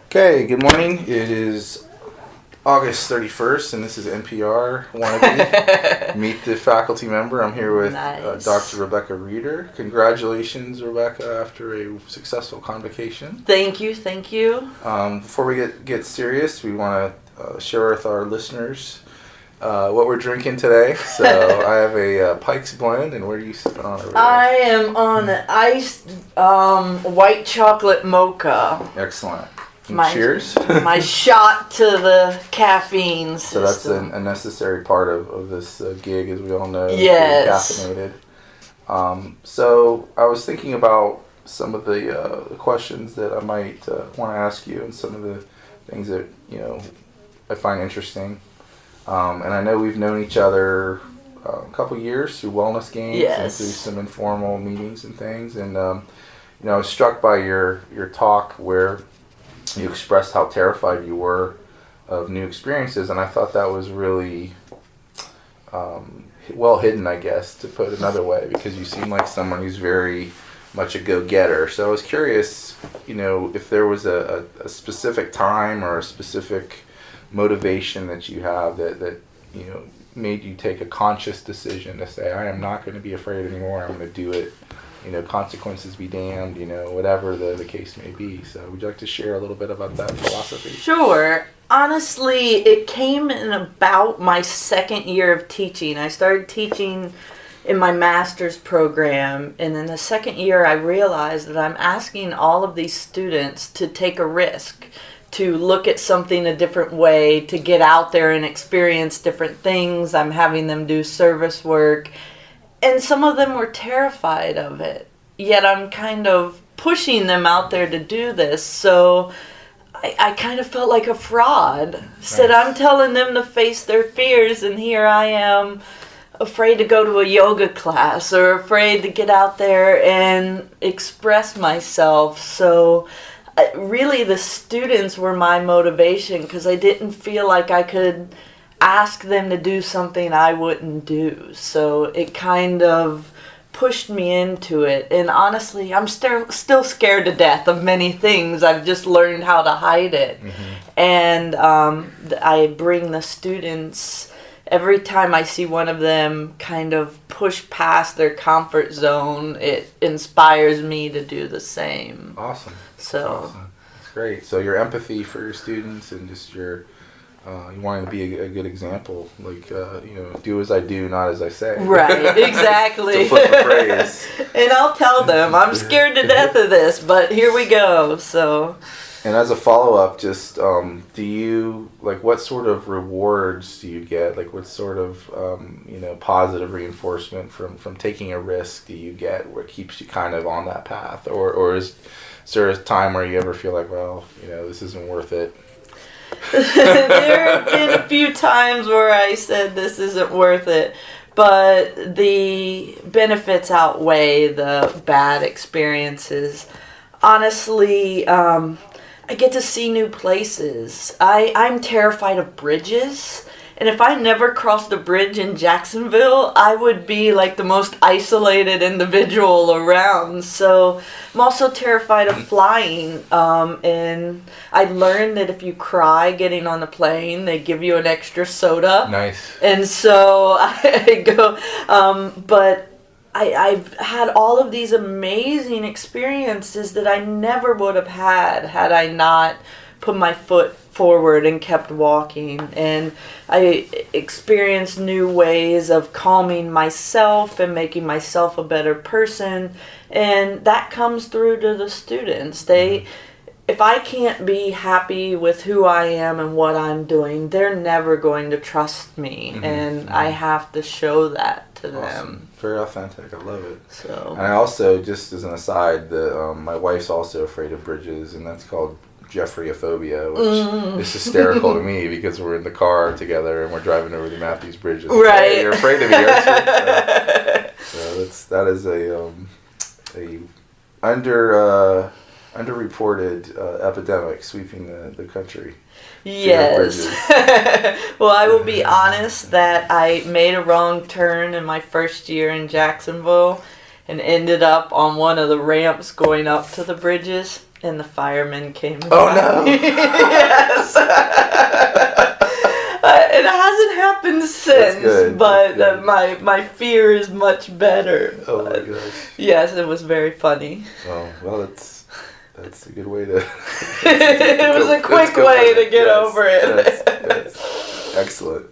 Okay, good morning. It is August 31st, and this is NPR Wannabe. Meet the faculty member. I'm here with Nice. Dr. Rebecca Reeder. Congratulations, Rebecca, after a successful convocation. Thank you. Before we get serious, we want to share with our listeners what we're drinking today. So I have a Pike's Blend, and where are you sipping on over there? I am on an iced white chocolate mocha. Excellent. My- Cheers. My shot to the caffeine So that's system. a necessary part of this gig, as we all know. Yes. Being caffeinated. So I was thinking about some of the questions that I might want to ask you, and some of the things that I find interesting. And I know we've known each other a couple years through wellness games and through some informal meetings and things. And I was struck by your talk where you expressed how terrified you were of new experiences, and I thought that was really well hidden, I guess, to put another way, because you seem like someone who's very much a go-getter. So I was curious, if there was a specific time or a specific motivation that you have that made you take a conscious decision to say, I am not going to be afraid anymore, I'm going to do it. Consequences be damned, whatever the case may be. So would you like to share a little bit about that philosophy? Sure. Honestly, it came in about my second year of teaching. I started teaching in my master's program, and in the second year I realized that I'm asking all of these students to take a risk, to look at something a different way, to get out there and experience different things. I'm having them do service work. And some of them were terrified of it. Yet I'm kind of pushing them out there to do this. So I kind of felt like a fraud. Nice. Said I'm telling them to face their fears, and here I am afraid to go to a yoga class or afraid to get out there and express myself. So really the students were my motivation, because I didn't feel like I could ask them to do something I wouldn't do. So it kind of pushed me into it. And honestly, I'm still scared to death of many things. I've just learned how to hide it. Mm-hmm. And I bring the students, every time I see one of them kind of push past their comfort zone, it inspires me to do the same. Awesome. So awesome. That's great. So your empathy for your students, and just your you wanting to be a good example, like do as I do, not as I say. Right, exactly. To flip the phrase. And I'll tell them I'm scared to death of this, but here we go. So. And as a follow-up, just do you what sort of rewards do you get? Like what sort of positive reinforcement from taking a risk do you get, where it keeps you kind of on that path, or is there a time where you ever feel like, well, this isn't worth it? There have been a few times where I said this isn't worth it, but the benefits outweigh the bad experiences. Honestly, I get to see new places. I'm terrified of bridges. And if I never crossed a bridge in Jacksonville, I would be like the most isolated individual around. So I'm also terrified of flying. And I learned that if you cry getting on the plane, they give you an extra soda. Nice. And so I go, but I've had all of these amazing experiences that I never would have had I not put my foot forward and kept walking. And I experienced new ways of calming myself and making myself a better person, and that comes through to the students. If I can't be happy with who I am and what I'm doing, they're never going to trust me. Mm-hmm. And I have to show that to them. Very authentic. I love it. So. And I also, just as an aside, my wife's also afraid of bridges, and that's called Jeffreyophobia, which is hysterical to me, because we're in the car together and we're driving over the Matthews Bridge. Right. Hey, you're afraid of me, aren't you? So that is a underreported epidemic sweeping the country. Yes. Well, I will be honest that I made a wrong turn in my first year in Jacksonville and ended up on one of the ramps going up to the bridges. and the firemen came. And Oh, got no. me. Yes. It hasn't happened since, good. but That's good. my fear is much better. Oh my But gosh. yes, it was very funny. Oh well, that's a good way to. It was a quick way to get over it. Yes. Excellent.